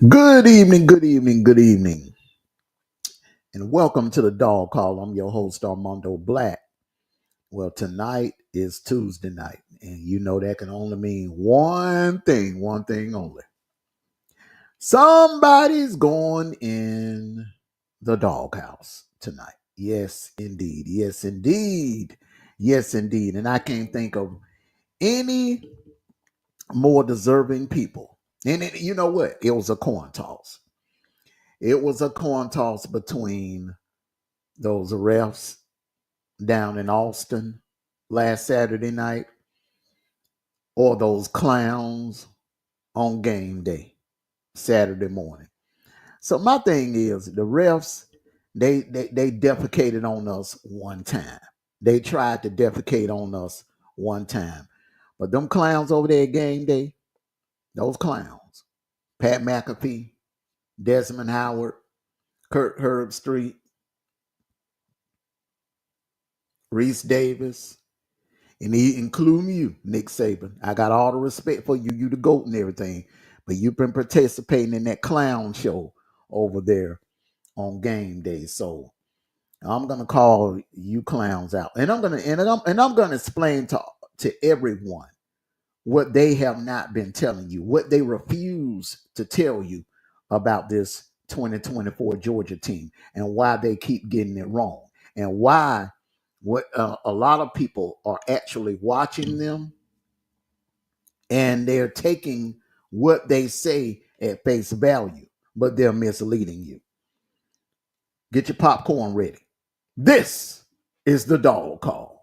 Good evening, good evening, good evening, and welcome to the Dog Call. I'm your host, Armondo Black. Well, tonight is Tuesday night, and you know that can only mean one thing only. Somebody's going in the doghouse tonight. Yes, indeed. Yes, indeed. Yes, indeed. And I can't think of any more deserving people. And you know what? It was a coin toss. It was a coin toss between those refs down in Austin last Saturday night or those clowns on game day Saturday morning. So my thing is the refs, they defecated on us one time. They tried to defecate on us one time. But them clowns over there at game day, those clowns, Pat McAfee, Desmond Howard, Kurt Herbstreit, Reese Davis, and including you, Nick Saban. I got all the respect for you. You the GOAT and everything. But you've been participating in that clown show over there on game day. So I'm gonna call you clowns out. And I'm gonna explain to everyone what they have not been telling you, what they refuse to tell you about this 2024 Georgia team and why they keep getting it wrong and why what a lot of people are actually watching them and they're taking what they say at face value, but they're misleading you. Get your popcorn ready. This is the Dog Call.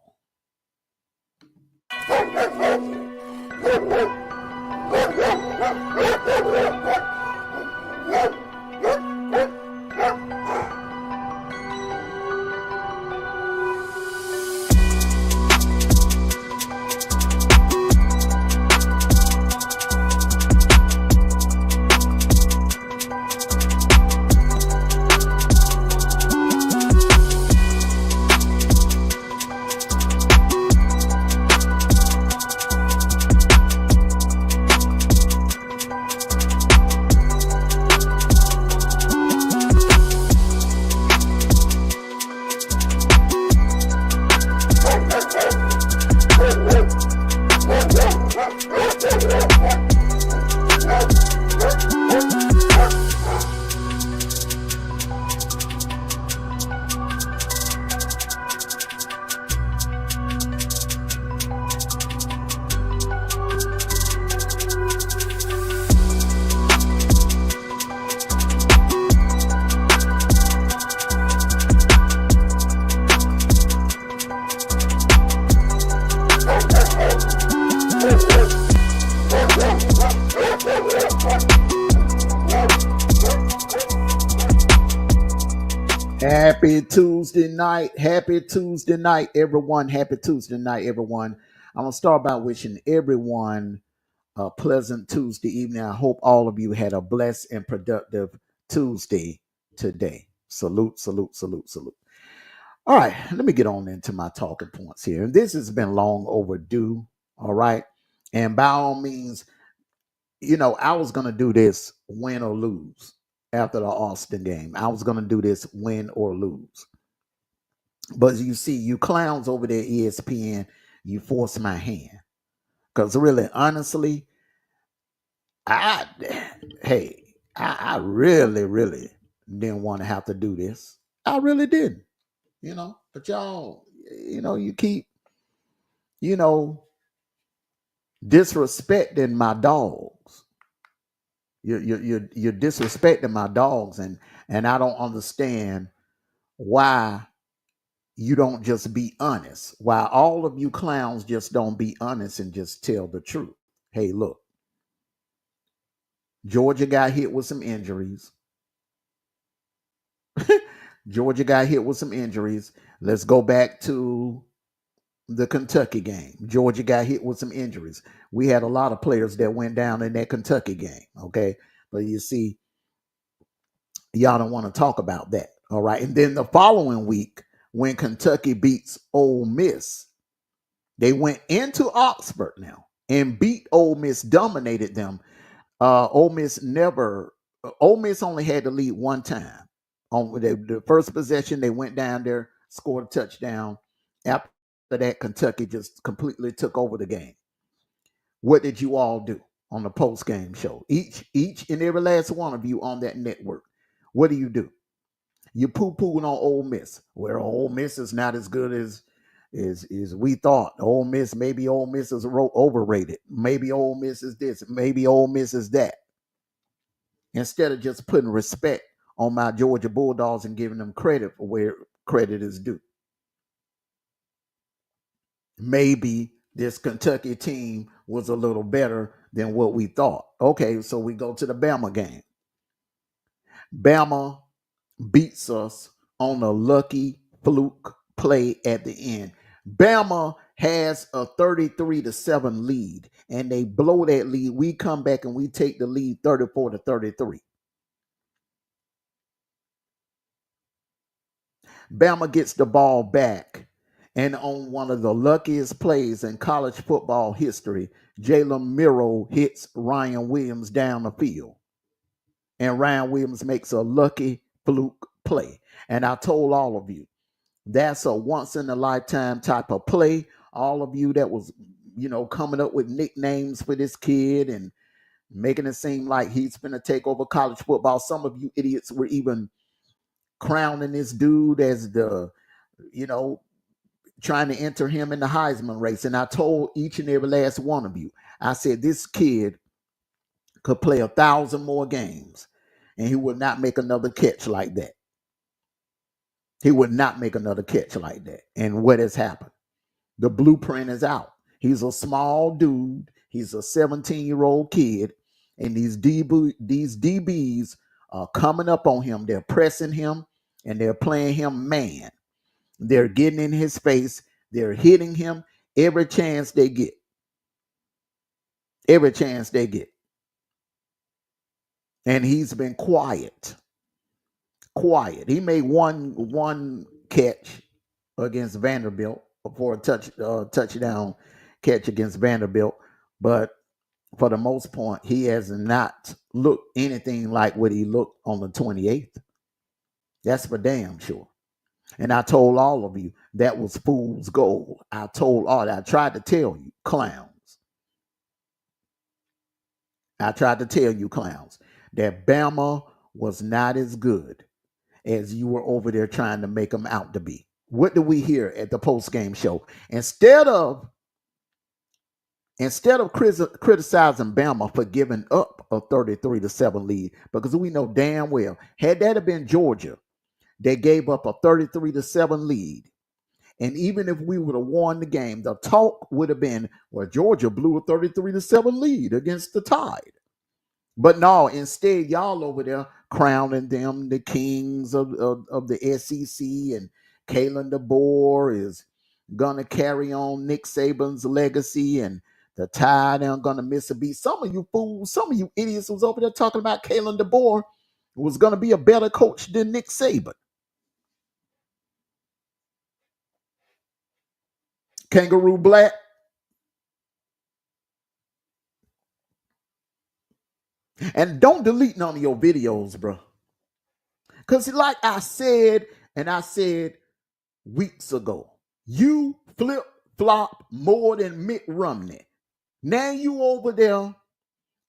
Happy Tuesday night. Happy Tuesday night, everyone. Happy Tuesday night, everyone. I'm going to start by wishing everyone a pleasant Tuesday evening. I hope all of you had a blessed and productive Tuesday today. Salute, salute, salute, salute. All right, let me get on into my talking points here. And this has been long overdue. All right. And by all means, I was going to do this win or lose after the Austin game. I was going to do this win or lose. But you see, you clowns over there, ESPN, you force my hand. Because really, honestly, I really, really didn't want to have to do this. I really didn't, But y'all, you keep, you know, disrespecting my dogs. You're disrespecting my dogs, and I don't understand why you don't just be honest. Why all of you clowns just don't be honest and just tell the truth. Hey, look, Georgia got hit with some injuries. Georgia got hit with some injuries. Let's go back to the Kentucky game. Georgia got hit with some injuries. We had a lot of players that went down in that Kentucky game. Okay. But you see, y'all don't want to talk about that. All right. And then the following week, when Kentucky beats Ole Miss, they went into Oxford now and beat Ole Miss, dominated them. Ole Miss never Ole Miss only had to lead one time. On the first possession, they went down there, scored a touchdown. After that, Kentucky just completely took over the game. What did you all do on the post game show? Each and every last one of you on that network. What do? You poo-pooing on Ole Miss. Where Ole Miss is not as good as we thought. Maybe Ole Miss is overrated. Maybe Ole Miss is this. Maybe Ole Miss is that. Instead of just putting respect on my Georgia Bulldogs and giving them credit for where credit is due. Maybe this Kentucky team was a little better than what we thought. Okay, so we go to the Bama game. Bama beats us on a lucky fluke play at the end. Bama has a 33-7 lead, and they blow that lead. We come back and we take the lead 34-33. Bama gets the ball back, and on one of the luckiest plays in college football history, Jalen Miro hits Ryan Williams down the field. And Ryan Williams makes a lucky fluke play. And I told all of you, that's a once-in-a-lifetime type of play. All of you that was, coming up with nicknames for this kid and making it seem like he's going to take over college football. Some of you idiots were even crowning this dude as the, trying to enter him in the Heisman race. And I told each and every last one of you, I said, this kid could play 1,000 more games and he would not make another catch like that. He would not make another catch like that. And what has happened? The blueprint is out. He's a small dude. He's a 17-year-old kid. And these DBs are coming up on him. They're pressing him and they're playing him man. They're getting in his face. They're hitting him every chance they get. Every chance they get. And he's been quiet. He made one catch against Vanderbilt for a touchdown catch against Vanderbilt, but for the most part, he has not looked anything like what he looked on the 28th. That's for damn sure. And I told all of you that was fool's gold. I tried to tell you, clowns. I tried to tell you, clowns, that Bama was not as good as you were over there trying to make them out to be. What do we hear at the post-game show? Instead of criticizing Bama for giving up a 33-7 lead, because we know damn well, had that have been Georgia, they gave up a 33-7 lead. And even if we would have won the game, the talk would have been, well, Georgia blew a 33-7 lead against the Tide. But no, instead, y'all over there crowning them the kings of the SEC, and Kalen DeBoer is going to carry on Nick Saban's legacy, and the Tide aren't going to miss a beat. Some of you fools, some of you idiots was over there talking about Kalen DeBoer was going to be a better coach than Nick Saban. Kangaroo Black. And don't delete none of your videos, bro. Because like I said weeks ago, you flip-flop more than Mitt Romney. Now you over there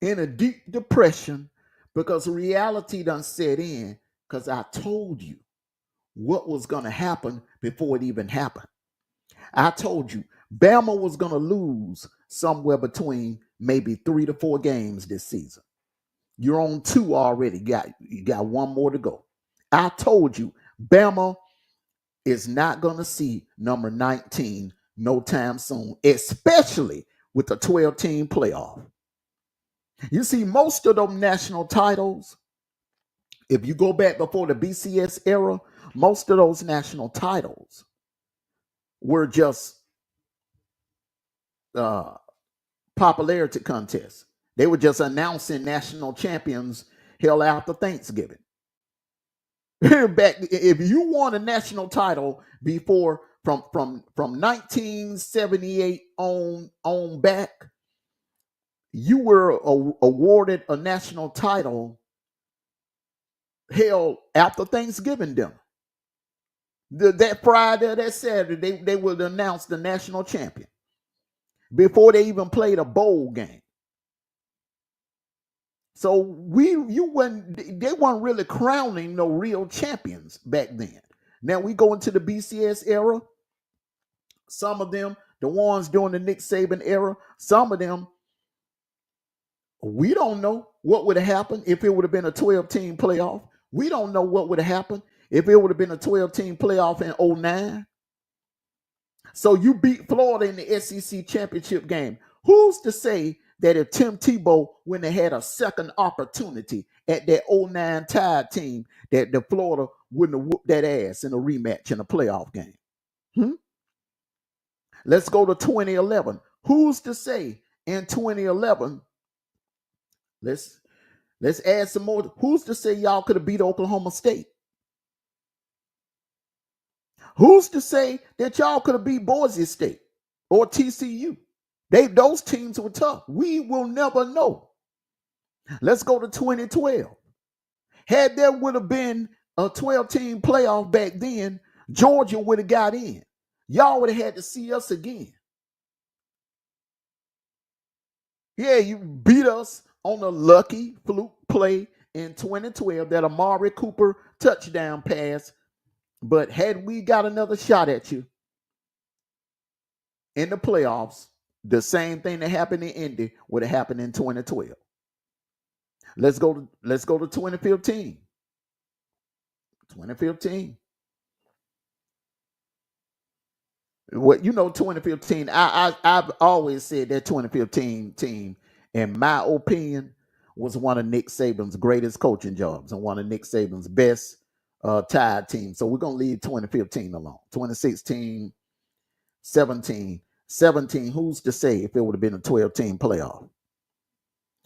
in a deep depression because reality done set in, because I told you what was going to happen before it even happened. I told you Bama was going to lose somewhere between maybe 3 to 4 games this season. You're on 2 already. You got 1 more to go. I told you Bama is not going to see number 19 no time soon, especially with the 12-team playoff. You see, most of them national titles, if you go back before the BCS era, most of those national titles were just popularity contests. They were just announcing national champions held after Thanksgiving. Back, if you won a national title before from 1978 on back, you were awarded a national title held after Thanksgiving dinner. That Friday, that Saturday, they would announce the national champion before they even played a bowl game. So they weren't really crowning no real champions back then. Now we go into the BCS era. Some of them, the ones during the Nick Saban era, some of them, we don't know what would have happened if it would have been a 12-team playoff. We don't know what would have happened if it would have been a 12-team playoff in 2009. So you beat Florida in the SEC championship game. Who's to say that if Tim Tebow, when they had a second opportunity at that 2009 Tide team, that the Florida wouldn't have whooped that ass in a rematch in a playoff game? Let's go to 2011. Who's to say in 2011? Let's add some more. Who's to say y'all could have beat Oklahoma State? Who's to say that y'all could have beat Boise State or TCU? Those teams were tough. We will never know. Let's go to 2012. Had there would have been a 12-team playoff back then, Georgia would have got in. Y'all would have had to see us again. Yeah, you beat us on a lucky fluke play in 2012, that Amari Cooper touchdown pass. But had we got another shot at you in the playoffs, the same thing that happened in Indy would have happened in 2012. Let's go to 2015. 2015. What 2015, I've always said that 2015 team, in my opinion, was one of Nick Saban's greatest coaching jobs and one of Nick Saban's best Tide teams. So we're gonna leave 2015 alone. 2016, 17. Who's to say if it would have been a 12-team playoff?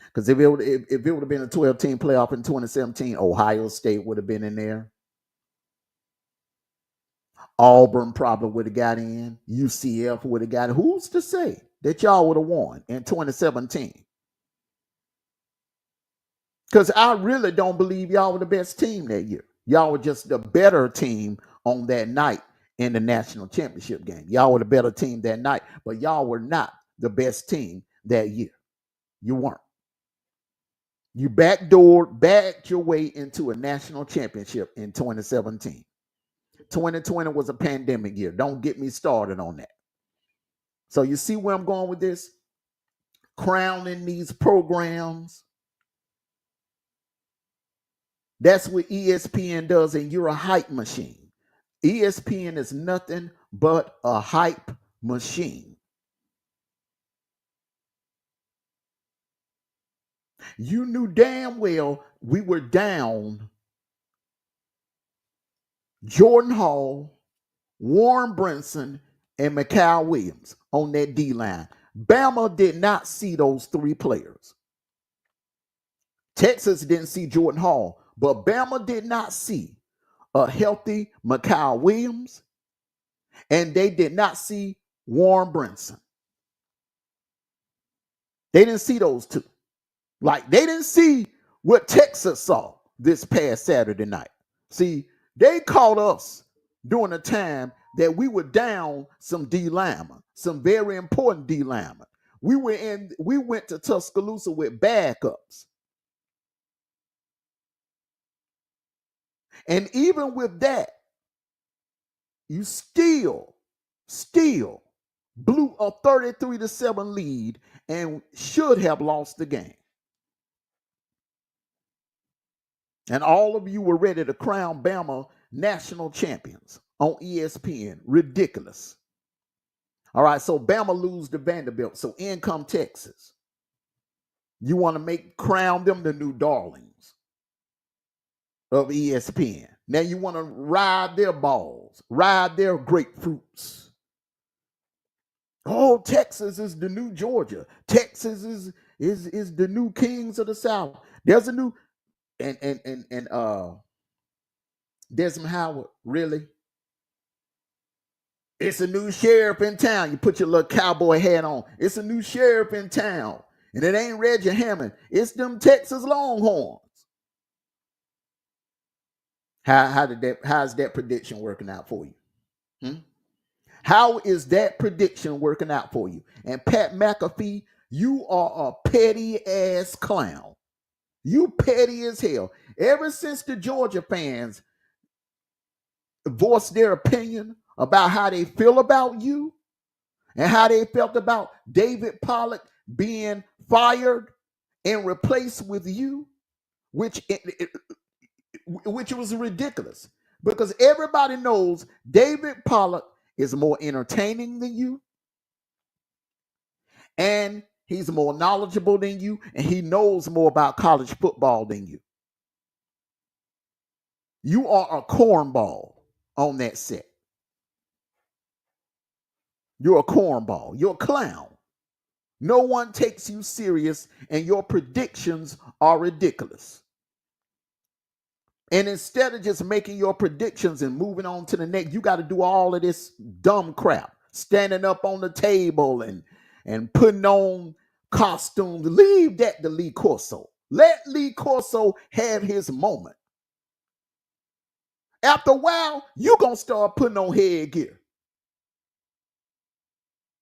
Because if it would have been a 12-team playoff in 2017, Ohio State would have been in there. Auburn probably would have got in. UCF would have got in. Who's to say that y'all would have won in 2017? Because I really don't believe y'all were the best team that year. Y'all were just the better team on that night in the national championship game. Y'all were the better team that night, but y'all were not the best team that year. You weren't. You backed your way into a national championship in 2017. 2020 was a pandemic year. Don't get me started on that. So you see where I'm going with this? Crowning these programs. That's what ESPN does, and you're a hype machine. ESPN is nothing but a hype machine. You knew damn well we were down Jordan Hall, Warren Brinson, and Mikal Williams on that D-line. Bama did not see those three players. Texas didn't see Jordan Hall, but Bama did not see a healthy Mikal Williams, and they did not see Warren Brinson. They didn't see those two. Like, they didn't see what Texas saw this past Saturday night. See, they caught us during a time that we were down some D linemen, some very important D linemen. We went to Tuscaloosa with backups. And even with that, you still blew a 33-7 lead and should have lost the game. And all of you were ready to crown Bama national champions on ESPN. Ridiculous. All right, so Bama lose to Vanderbilt. So in come Texas. You want to crown them the new darlings of ESPN. Now you want to ride their balls, ride their grapefruits. Oh, Texas is the new Georgia. Texas is the new kings of the South. There's a new and Desmond Howard, really? It's a new sheriff in town. You put your little cowboy hat on. It's a new sheriff in town. And it ain't Reggie Hammond. It's them Texas Longhorns. How's that prediction working out for you? Hmm? How is that prediction working out for you? And Pat McAfee, you are a petty ass clown. You petty as hell. Ever since the Georgia fans voiced their opinion about how they feel about you and how they felt about David Pollock being fired and replaced with you, which was ridiculous because everybody knows David Pollock is more entertaining than you, and he's more knowledgeable than you, and he knows more about college football than you. You are a cornball on that set. You're a cornball. You're a clown. No one takes you serious, and your predictions are ridiculous. And instead of just making your predictions and moving on to the next, you got to do all of this dumb crap, standing up on the table and putting on costumes. Leave that to Lee Corso. Let Lee Corso have his moment. After a while, you're going to start putting on headgear.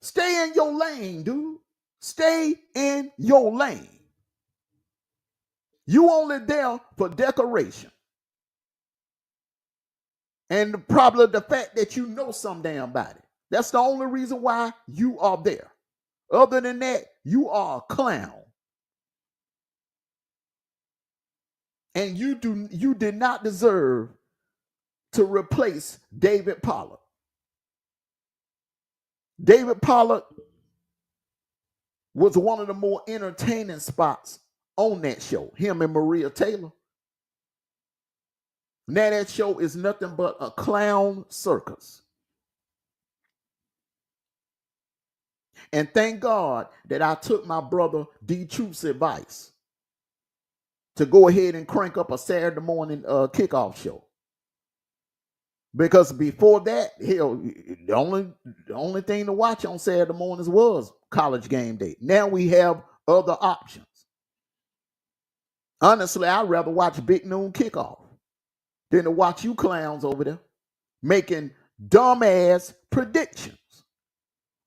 Stay in your lane, dude. Stay in your lane. You only there for decoration. And probably the fact that you know some damn body. That's the only reason why you are there. Other than that, you are a clown. And you did not deserve to replace David Pollock. David Pollock was one of the more entertaining spots on that show. Him and Maria Taylor. Now that show is nothing but a clown circus. And thank God that I took my brother D Truth's advice to go ahead and crank up a Saturday morning kickoff show. Because before that, hell, the only thing to watch on Saturday mornings was College Game Day. Now we have other options. Honestly, I'd rather watch Big Noon Kickoff than to watch you clowns over there making dumbass predictions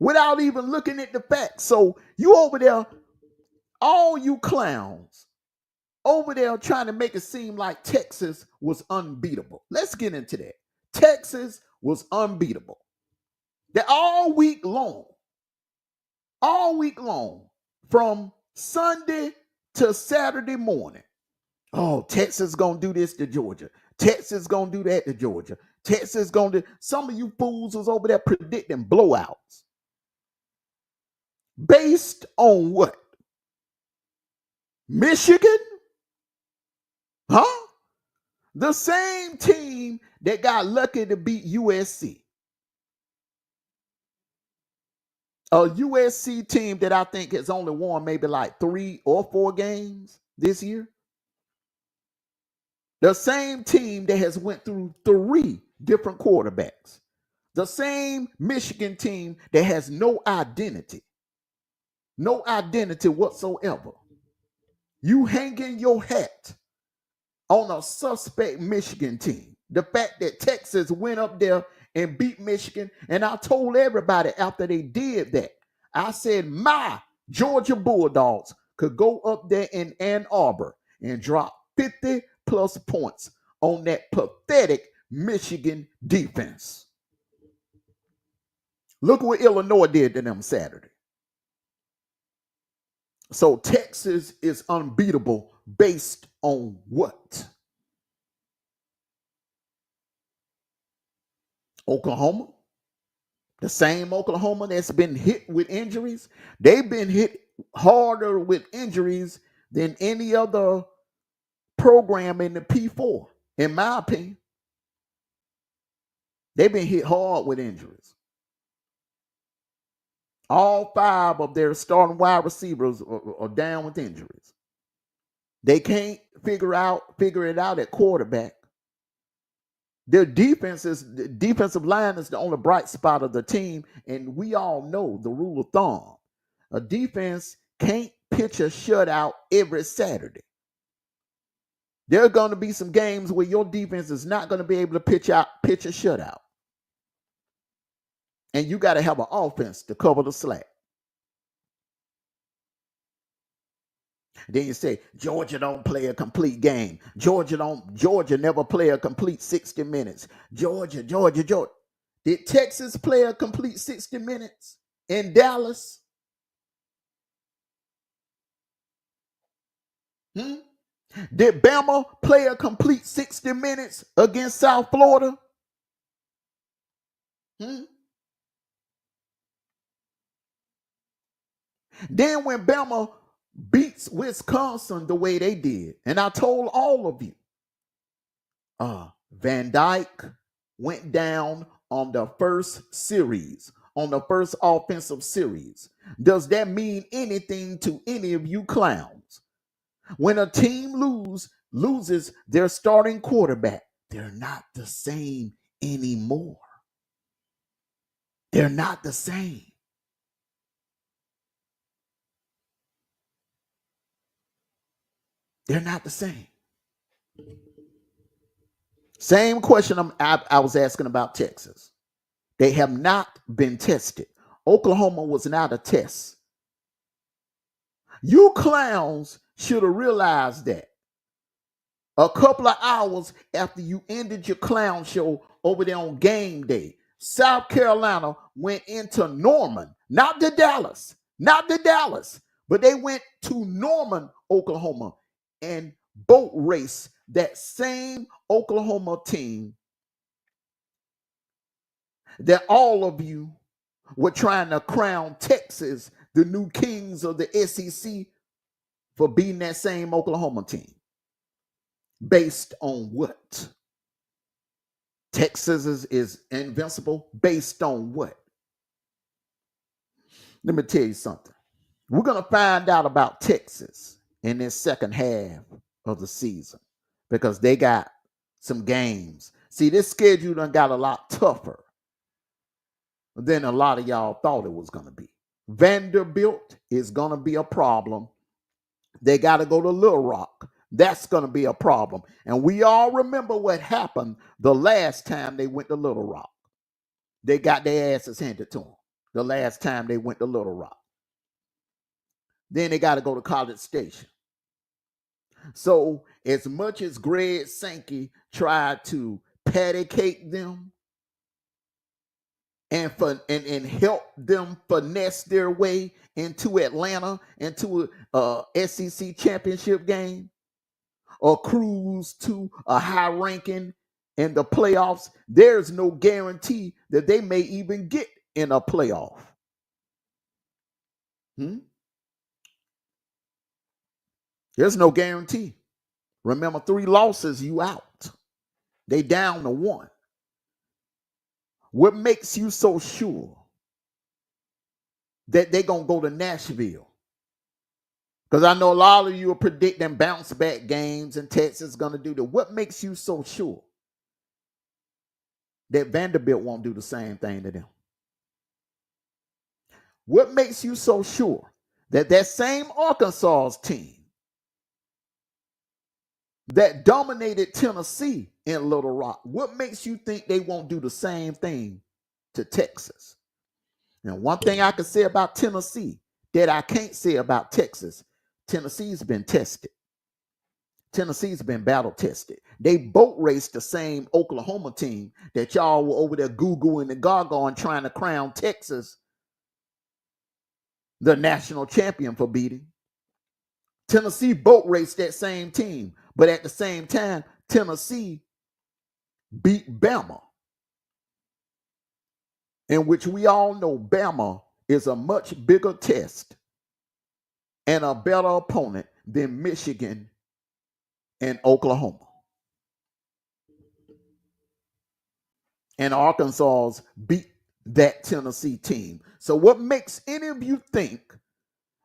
without even looking at the facts. So you over there, all you clowns over there trying to make it seem like Texas was unbeatable. Let's get into that. Texas was unbeatable. That all week long, from Sunday to Saturday morning. Oh, Texas gonna do this to Georgia. Texas gonna do that to Georgia. Texas gonna do. Some of you fools was over there predicting blowouts. Based on what? Michigan? Huh? The same team that got lucky to beat USC. A USC team that I think has only won maybe like 3 or 4 games this year. The same team that has went through 3 different quarterbacks. The same Michigan team that has no identity. No identity whatsoever. You hanging your hat on a suspect Michigan team. The fact that Texas went up there and beat Michigan, and I told everybody after they did that, I said my Georgia Bulldogs could go up there in Ann Arbor and drop 50 plus points on that pathetic Michigan defense. Look what Illinois did to them Saturday. So Texas is unbeatable based on what? Oklahoma, the same Oklahoma that's been hit with injuries. They've been hit harder with injuries than any other program in the P4, in my opinion. They've been hit hard with injuries. All 5 of their starting wide receivers are down with injuries. They can't figure it out at quarterback. Their defensive line is the only bright spot of the team, and we all know the rule of thumb. A defense can't pitch a shutout every Saturday. There are going to be some games where your defense is not going to be able to pitch a shutout. And you got to have an offense to cover the slack. Then you say Georgia don't play a complete game. Georgia never play a complete 60 minutes. Georgia. Did Texas play a complete 60 minutes in Dallas? Did Bama play a complete 60 minutes against South Florida? Then when Bama beats Wisconsin the way they did, and I told all of you, Van Dyke went down on the first series, on the first offensive series. Does that mean anything to any of you clowns? When a team loses their starting quarterback, they're not the same anymore. They're not the same. They're not the same. Same question I was asking about Texas. They have not been tested. Oklahoma was not a test. You clowns should have realized that a couple of hours after you ended your clown show over there on game day. South Carolina went into Norman, not to Dallas, but they went to Norman, Oklahoma, and boat race that same Oklahoma team that all of you were trying to crown Texas the new kings of the SEC for beating that same Oklahoma team. Based on what? Texas is invincible based on what? Let me tell you something. We're going to find out about Texas in this second half of the season because they got some games. See, this schedule done got a lot tougher than a lot of y'all thought it was going to be. Vanderbilt is going to be a problem. They got to go to Little Rock. That's going to be a problem. And we all remember what happened the last time they went to Little Rock. They got their asses handed to them the last time they went to Little Rock. Then they got to go to College Station. So as much as Greg Sankey tried to patty cake them and help them finesse their way into Atlanta, into a SEC championship game, or cruise to a high ranking in the playoffs, there's no guarantee that they may even get in a playoff. There's no guarantee. Remember, 3 losses, you out. They down to 1. What makes you so sure that they're going to go to Nashville? Because I know a lot of you are predicting bounce back games and Texas is going to do that. What makes you so sure that Vanderbilt won't do the same thing to them? What makes you so sure that that same Arkansas's team that dominated Tennessee in Little Rock, what makes you think they won't do the same thing to Texas? And one thing I can say about Tennessee that I can't say about Texas, Tennessee's been tested. Tennessee's been battle tested. They boat raced the same Oklahoma team that y'all were over there goo-gooing and gargoyling trying to crown Texas the national champion for beating. Tennessee boat raced that same team, but at the same time, Tennessee beat Bama, in which we all know Bama is a much bigger test and a better opponent than Michigan and Oklahoma. And Arkansas beat that Tennessee team. So what makes any of you think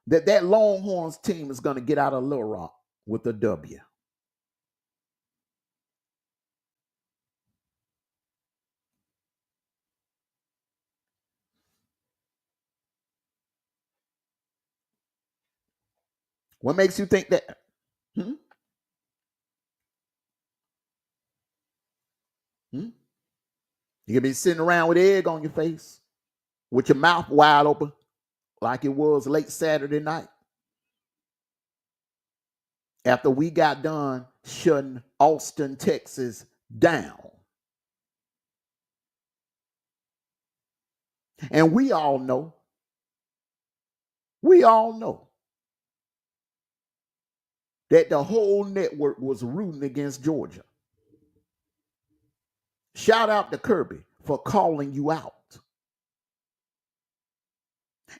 that Longhorns team is going to get out of Little Rock with a W? What makes you think that? Hmm? You can be sitting around with egg on your face, with your mouth wide open, like it was late Saturday night after we got done shutting Austin, Texas down. And we all know that the whole network was rooting against Georgia. Shout out to Kirby for calling you out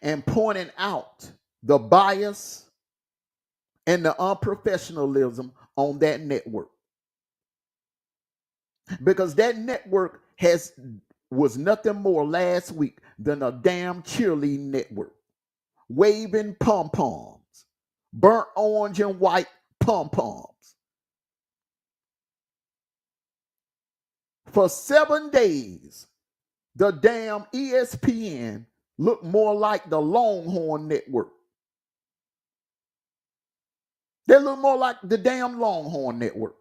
and pointing out the bias and the unprofessionalism on that network. Because that network was nothing more last week than a damn cheerleading network, waving pom-poms, burnt orange and white pom-poms. For 7 days, the damn ESPN looked more like the Longhorn network. They look more like the damn Longhorn network.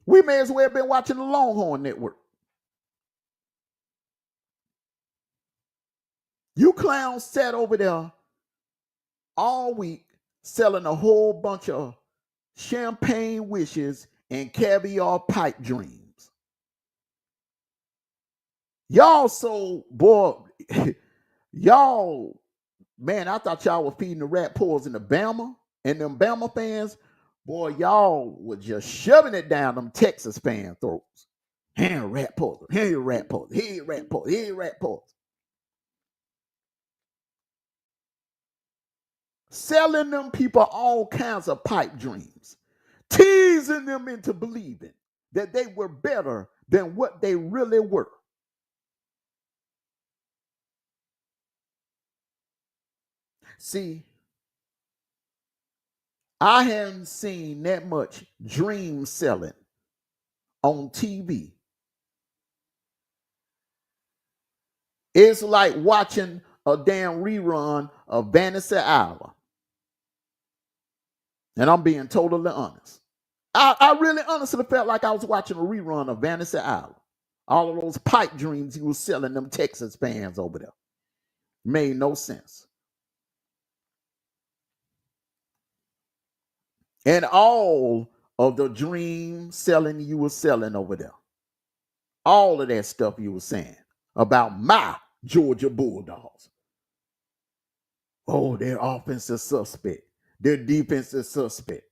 We may as well have been watching the Longhorn network. You clowns sat over there all week selling a whole bunch of champagne wishes and caviar pipe dreams. Y'all so, boy, y'all, man, I thought y'all were feeding the rat poors in the Bama and them Bama fans. Boy, y'all were just shoving it down them Texas fan throats. Here, rat pours. Here, rat pours. Here, rat pours. Here, rat pours. Selling them people all kinds of pipe dreams, teasing them into believing that they were better than what they really were. See, I haven't seen that much dream selling on TV. It's like watching a damn rerun of Fantasy Island. And I'm being totally honest. I really honestly felt like I was watching a rerun of Fantasy Island. All of those pipe dreams he was selling them Texas fans over there made no sense. And all of the dream selling you were selling over there, all of that stuff you were saying about my Georgia Bulldogs. Oh, their offense is suspect. Their defense is suspect.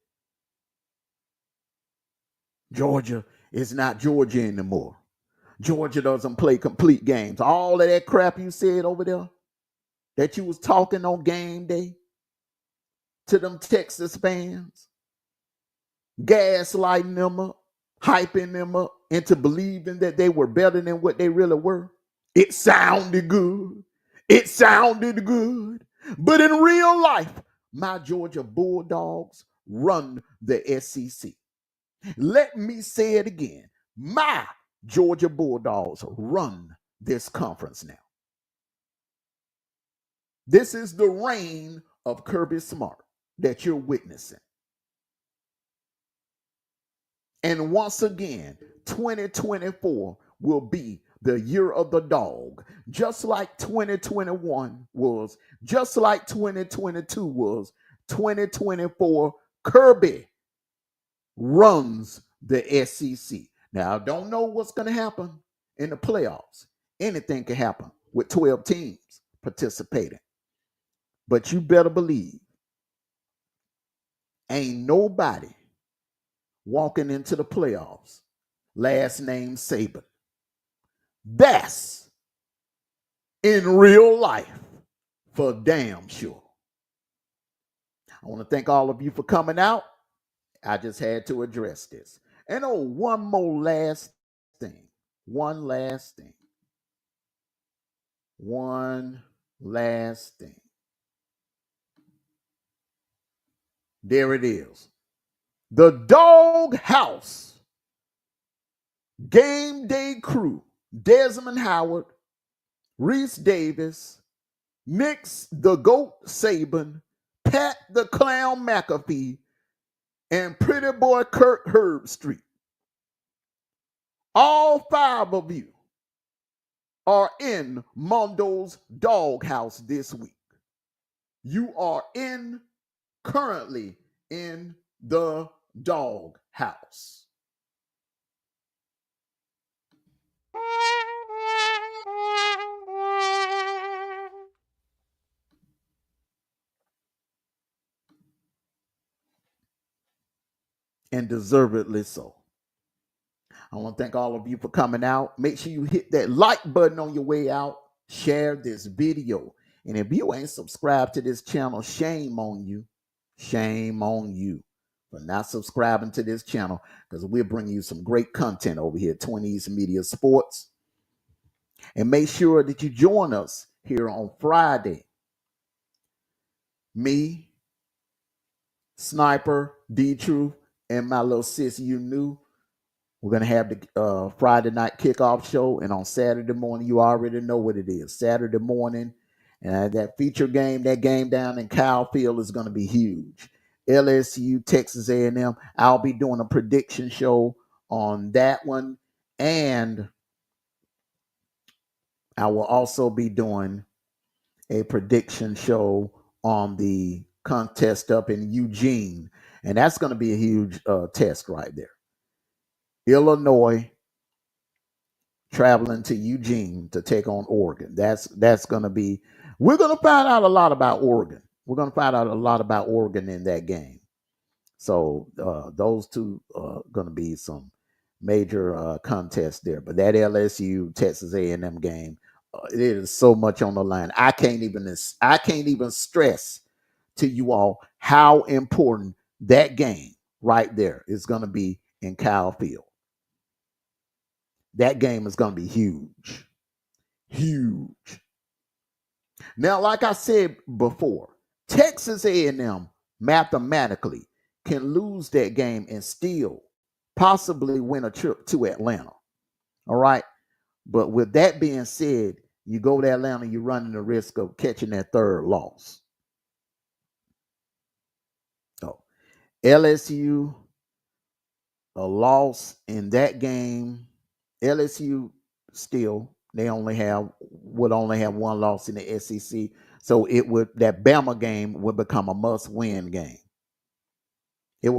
Georgia is not Georgia anymore. Georgia doesn't play complete games. All of that crap you said over there that you was talking on game day to them Texas fans, gaslighting them up, hyping them up into believing that they were better than what they really were. It sounded good. It sounded good. But in real life, my Georgia Bulldogs run the SEC. Let me say it again. My Georgia Bulldogs run this conference now. This is the reign of Kirby Smart that you're witnessing. And once again, 2024 will be the year of the dog, just like 2021 was, just like 2022 was. 2024, Kirby runs the SEC. Now, I don't know what's going to happen in the playoffs. Anything can happen with 12 teams participating. But you better believe ain't nobody walking into the playoffs last name Saban. That's in real life for damn sure. I want to thank all of you for coming out. I just had to address this. And oh, one more last thing. One last thing. One last thing. There it is. The doghouse game day crew. Desmond Howard, Reese Davis, Nix the Goat Saban, Pat the Clown McAfee, and Pretty Boy Kurt Herbstreit All 5 of you are in MONDO'S doghouse this week. You are currently in the doghouse. And deservedly so. I want to thank all of you for coming out. Make sure you hit that like button on your way out. Share this video. And if you ain't subscribed to this channel, shame on you. Shame on you for not subscribing to this channel, because we're bringing you some great content over here at 20s Media Sports. And make sure that you join us here on Friday. Me, Sniper, D-Truth, and my little sis, You Knew. We're going to have the Friday night kickoff show. And on Saturday morning, you already know what it is. Saturday morning, and that feature game, that game down in Kyle Field is going to be huge. LSU, Texas A&M. I'll be doing a prediction show on that one. And I will also be doing a prediction show on the contest up in Eugene. And that's going to be a huge test right there. Illinois traveling to Eugene to take on Oregon. That's going to be, we're going to find out a lot about Oregon. We're going to find out a lot about Oregon in that game. So those two are going to be some major contests there. But that LSU Texas A&M game, it is so much on the line. I can't even stress to you all how important that game right there is going to be in Kyle Field. That game is going to be huge. Huge. Now, like I said before, Texas A&M mathematically can lose that game and still possibly win a trip to Atlanta. All right. But with that being said, you go to Atlanta, you're running the risk of catching that third loss. So LSU, a loss in that game. LSU still, they would only have one loss in the SEC. So that Bama game would become a must-win game. It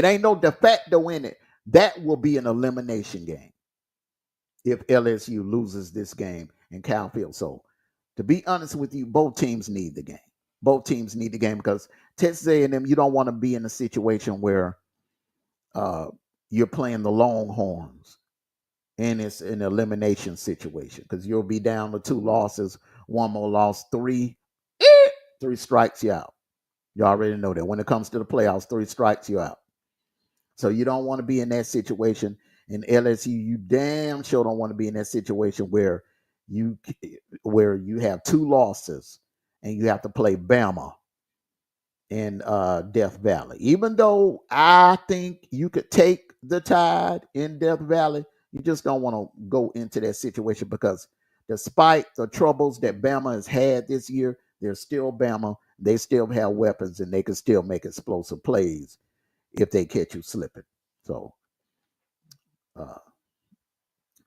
ain't no de facto win it. That will be an elimination game if LSU loses this game in Kyle Field. So to be honest with you, both teams need the game. Both teams need the game because Texas A&M, you don't want to be in a situation where you're playing the Longhorns and it's an elimination situation because you'll be down to 2 losses, 1 more loss, 3 strikes you out. You already know that when it comes to the playoffs, 3 strikes you out. So you don't want to be in that situation. In LSU, you damn sure don't want to be in that situation where you have 2 losses and you have to play Bama in Death Valley. Even though I think you could take the Tide in Death Valley, you just don't want to go into that situation because despite the troubles that Bama has had this year, they're still Bama. They still have weapons and they can still make explosive plays if they catch you slipping. So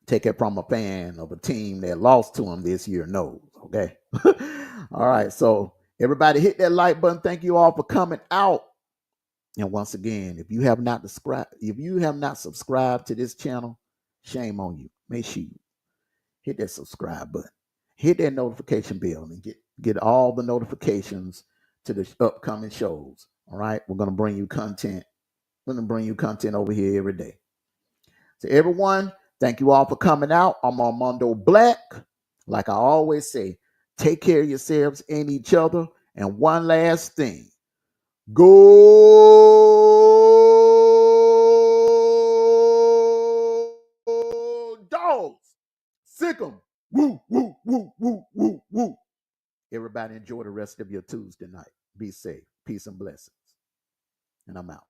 take it from a fan of a team that lost to them this year knows, okay? All right, so everybody hit that like button. Thank you all for coming out. And once again, if you have not subscribed to this channel, shame on you. Make sure you hit that subscribe button. Hit that notification bell and get all the notifications to the upcoming shows. All right, we're going to bring you content. We're going to bring you content over here every day. So everyone, thank you all for coming out. I'm Armondo Black. Like I always say, take care of yourselves and each other. And one last thing, go dogs. Sick 'em. Woo, woo, woo, woo, woo, woo. Everybody enjoy the rest of your Tuesday night. Be safe. Peace and blessings. And I'm out.